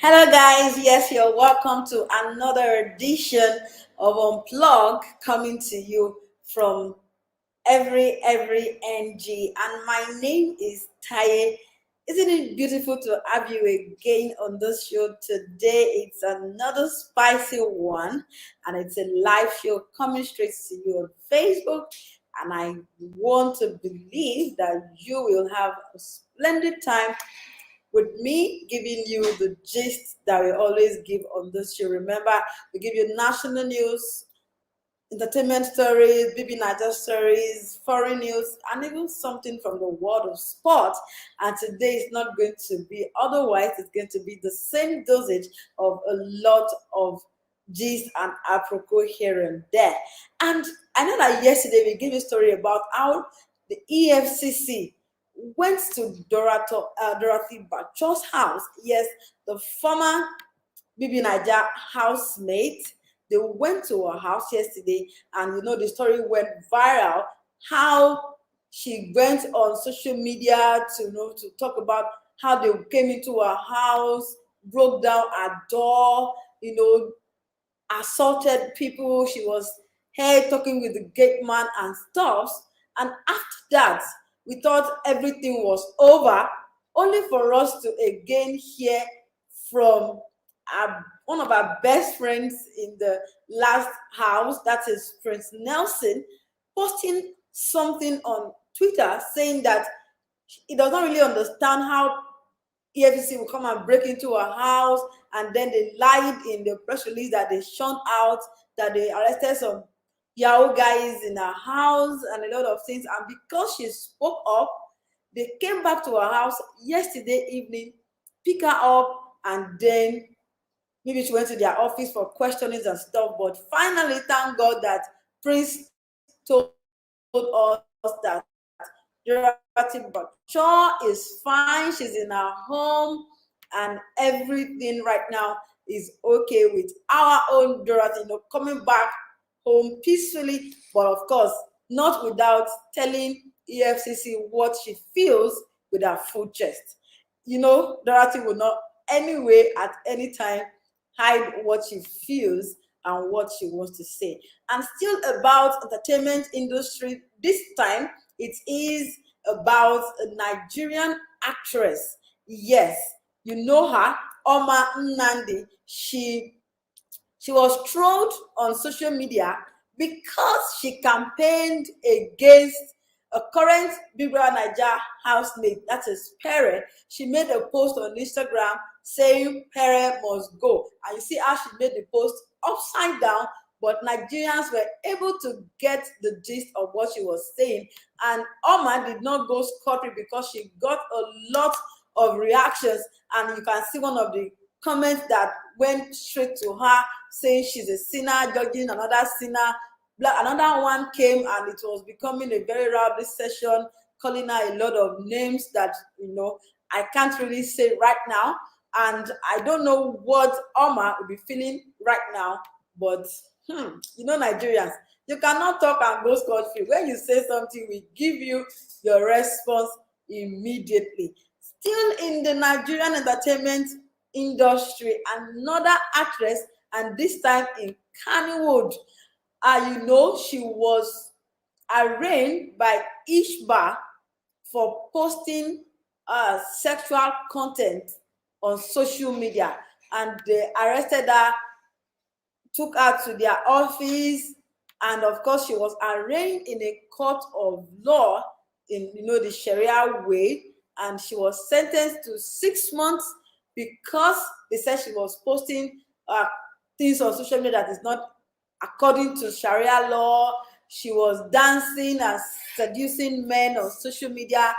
Hello, guys. Yes, you're welcome to another edition of Unplug coming to you from every NG. And my name is Taye. Isn't it beautiful to have you again on this show today? It's another spicy one, and it's a live show coming straight to you on Facebook. And I want to believe that you will have a splendid time with me giving you the gist that we always give on this show. Remember, we give you national news, entertainment stories, BBNaija stories, foreign news, and even something from the world of sport. And today is not going to be otherwise, it's going to be the same dosage of a lot of gist and apropos here and there. And I know that yesterday we gave a story about how the EFCC went to Dorathy Bachor's house. Yes, the former BBNaija housemate. They went to her house yesterday, and the story went viral. How she went on social media to to talk about how they came into her house, broke down her door, assaulted people. She was here talking with the gate man and stuff. And after that, we thought everything was over, only for us to again hear from one of our best friends in the last house, that is Prince Nelson, posting something on Twitter saying that he does not really understand how EFCC will come and break into a house, and then they lied in the press release that they shunned out, that they arrested some Yahoo guys in her house and a lot of things. And because she spoke up, they came back to her house yesterday evening, pick her up, and then maybe she went to their office for questionings and stuff. But finally, thank God that Prince told us that Dorathy Bachor is fine. She's in her home, and everything right now is okay with our own Dorathy, coming back home peacefully, but of course, not without telling EFCC what she feels with her full chest. Dorathy will not anyway at any time hide what she feels and what she wants to say. And still about entertainment industry, this time it is about a Nigerian actress. Yes, you know her, Oma Nandy. She was trolled on social media because she campaigned against a current BBNaija housemate, that is Pere. She made a post on Instagram saying Pere must go. And you see how she made the post upside down, but Nigerians were able to get the gist of what she was saying. And Oma did not go scot-free because she got a lot of reactions. And you can see one of the comments that went straight to her saying she's a sinner, judging another sinner. Another one came, and it was becoming a very rowdy session, calling her a lot of names that I can't really say right now. And I don't know what Oma will be feeling right now, but Nigerians, you cannot talk and go scot-free. When you say something, we give you your response immediately. Still in the Nigerian entertainment industry, another actress, and this time in Kayode Wood. She was arraigned by Ishba for posting sexual content on social media, and they arrested her, took her to their office, and of course she was arraigned in a court of law in the Sharia way, and she was sentenced to 6 months because they said she was posting things on social media that is not according to Sharia law. She was dancing and seducing men on social media,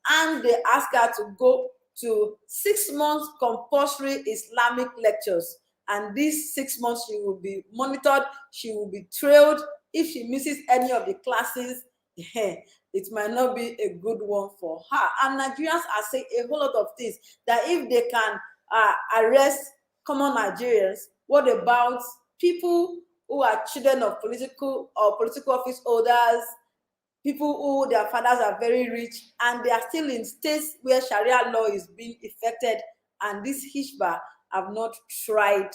and they asked her to go to 6 months compulsory Islamic lectures. And these 6 months, she will be monitored, she will be trailed. If she misses any of the classes, it might not be a good one for her. And Nigerians are saying a whole lot of things, that if they can arrest common Nigerians, what about people who are children of political office holders, people who their fathers are very rich, and they are still in states where Sharia law is being effected, and this Hishba have not tried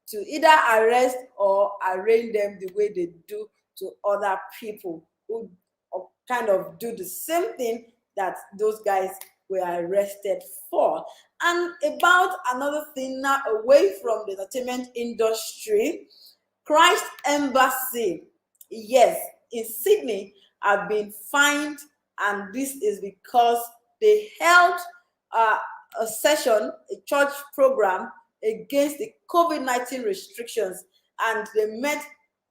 to either arrest or arraign them the way they do to other people who kind of do the same thing that those guys were arrested for. And about another thing now, away from the entertainment industry, Christ Embassy, yes, in Sydney, have been fined, and this is because they held a session, a church program against the COVID-19 restrictions, and they met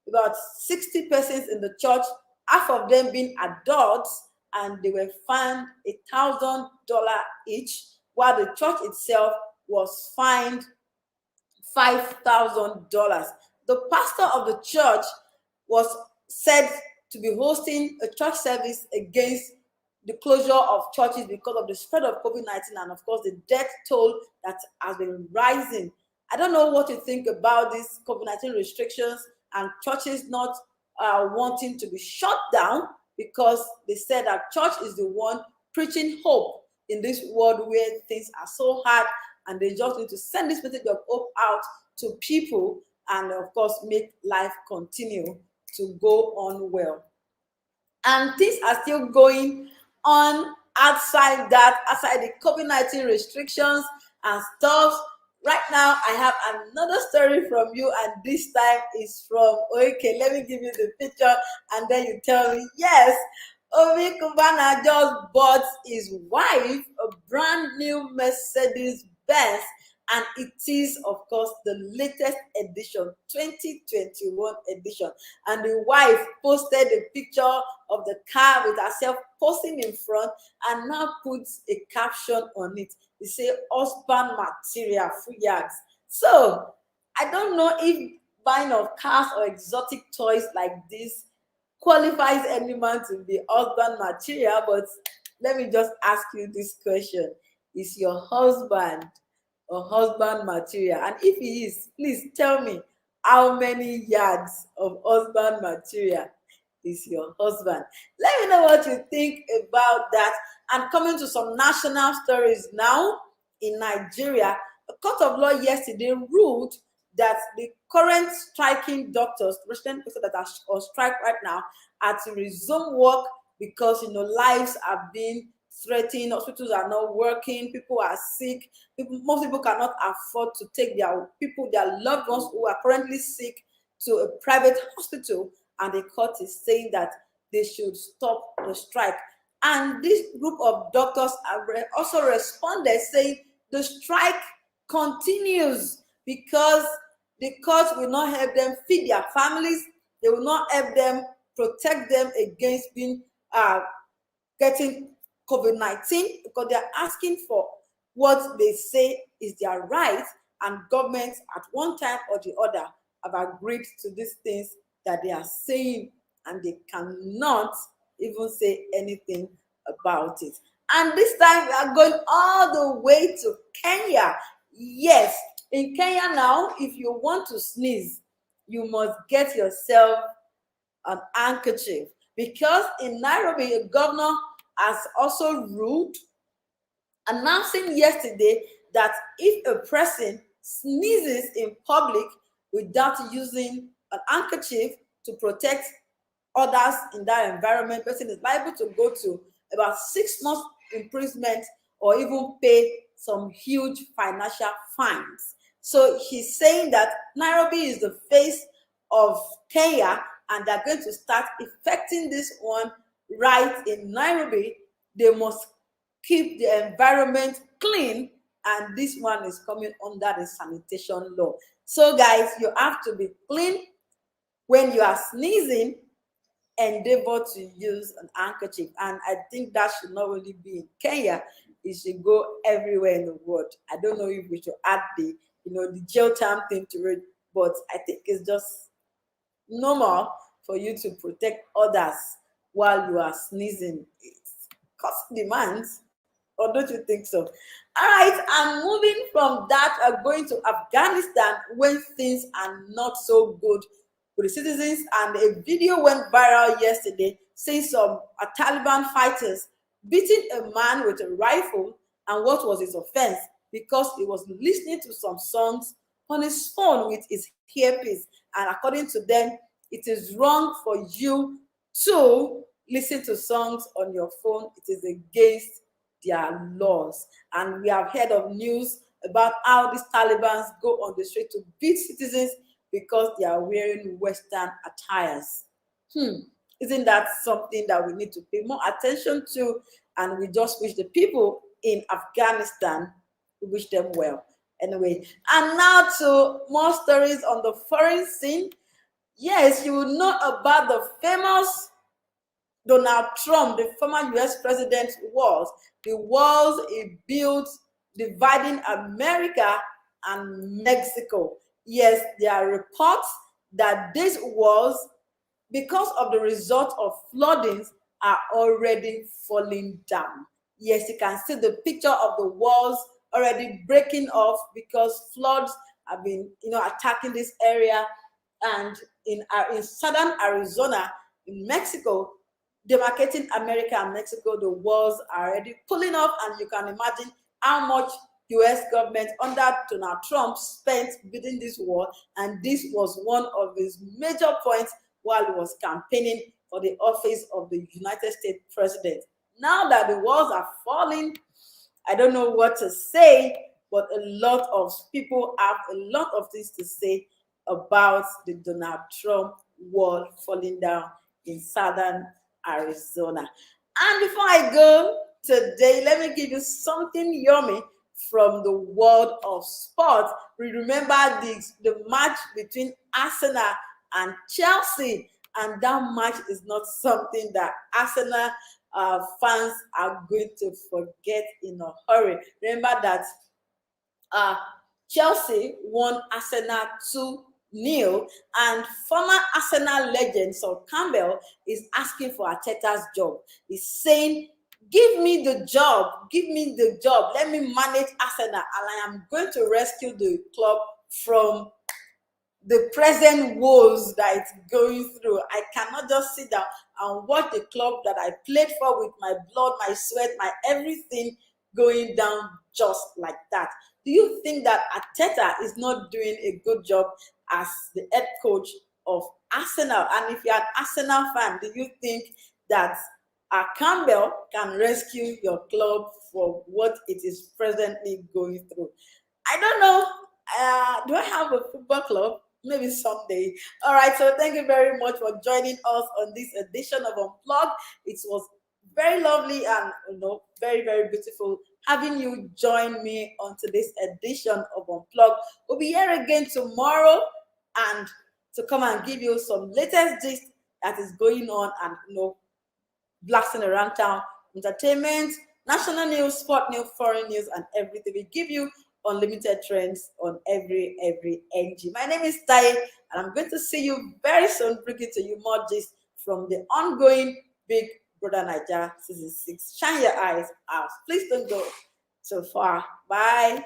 about 60 persons in the church, half of them being adults, and they were fined $1,000 each, while the church itself was fined $5,000. The pastor of the church was said to be hosting a church service against the closure of churches because of the spread of COVID-19 and, of course, the death toll that has been rising. I don't know what you think about these COVID-19 restrictions and churches not wanting to be shut down, because they said that church is the one preaching hope in this world where things are so hard, and they just need to send this message of hope out to people and, of course, make life continue to go on well. And things are still going on outside the COVID-19 restrictions and stuff. Right now, I have another story from you, and this time is from, okay, let me give you the picture, and then you tell me, yes, Obi Kubana just bought his wife a brand new Mercedes Benz, and it is, of course, the latest edition, 2021 edition. And the wife posted a picture of the car with herself posing in front, and now puts a caption on it. It says, husband material, free yards. So I don't know if buying of cars or exotic toys like this qualifies any man to be husband material, but let me just ask you this question. Is your husband or husband material? And if he is, please tell me, how many yards of husband material is your husband? Let me know what you think about that. And coming to some national stories now, in Nigeria, a court of law yesterday ruled that the current striking doctors, resident doctors that are on strike right now, are to resume work because, lives are being threatened, hospitals are not working, people are sick, most people cannot afford to take their loved ones who are currently sick to a private hospital, and the court is saying that they should stop the strike. And this group of doctors have also responded saying the strike continues because the court will not help them feed their families, they will not help them protect them against being getting COVID-19, because they're asking for what they say is their right, and governments at one time or the other have agreed to these things that they are saying, and they cannot even say anything about it. And this time we are going all the way to Kenya. Yes, in Kenya now, if you want to sneeze, you must get yourself an handkerchief, because in Nairobi, a governor has also ruled, announcing yesterday that if a person sneezes in public without using an handkerchief to protect others in that environment, person is liable to go to about 6 months imprisonment or even pay some huge financial fines. So he's saying that Nairobi is the face of Kenya, and they're going to start effecting this one right in Nairobi. They must keep the environment clean, and this one is coming under the sanitation law. So guys, you have to be clean. When you are sneezing, endeavor to use an handkerchief. And I think that should not only be in Kenya, it should go everywhere in the world. I don't know if we should add the jail term thing to it, but I think it's just normal for you to protect others while you are sneezing. It's cost demands, or don't you think so? All right, I'm moving from that, going to Afghanistan, when things are not so good with the citizens. And a video went viral yesterday saying some Taliban fighters beating a man with a rifle. And what was his offense? because he was listening to some songs on his phone with his earpiece. And according to them, it is wrong for you to listen to songs on your phone. It is against their laws. And we have heard of news about how these Taliban go on the street to beat citizens because they are wearing Western attires. Isn't that something that we need to pay more attention to? And we just wish the people in Afghanistan, we wish them well. Anyway, and now to more stories on the foreign scene. Yes, you will know about the famous Donald Trump, the former US president, the walls he built dividing America and Mexico. Yes, there are reports that these walls, because of the result of floodings, are already falling down. Yes, you can see the picture of the walls already breaking off because floods have been, attacking this area. And in southern Arizona, in Mexico, demarcating America and Mexico, the walls are already pulling off, and you can imagine how much US government under Donald Trump spent building this wall, and this was one of his major points while he was campaigning for the office of the United States president. Now that the walls are falling, I don't know what to say, but a lot of people have a lot of things to say about the Donald Trump wall falling down in southern Arizona. And before I go today, let me give you something yummy from the world of sports. We remember the match between Arsenal and Chelsea, and that match is not something that Arsenal fans are going to forget in a hurry. Remember that Chelsea won Arsenal 2-0, and former Arsenal legend Sir Campbell is asking for Arteta's job. He's saying, give me the job, let me manage Arsenal, and I am going to rescue the club from the present woes that it's going through. I cannot just sit down and watch the club that I played for with my blood, my sweat, my everything going down just like that. Do you think that Arteta is not doing a good job as the head coach of Arsenal? And if you're an Arsenal fan, do you think that Campbell can rescue your club from what it is presently going through? I don't know. Do I have a football club? Maybe someday. All right, so thank you very much for joining us on this edition of Unplug. It was very lovely and very, very beautiful having you join me on today's edition of Unplug. We'll be here again tomorrow and to come and give you some latest gist that is going on and blasting around town, entertainment, national news, sport news, foreign news, and everything. We give you unlimited trends on every NG. My name is Tai, and I'm going to see you very soon, bringing to you more gist from the ongoing Big Brother Naija Season 6. Shine your eyes out. Please don't go so far. Bye.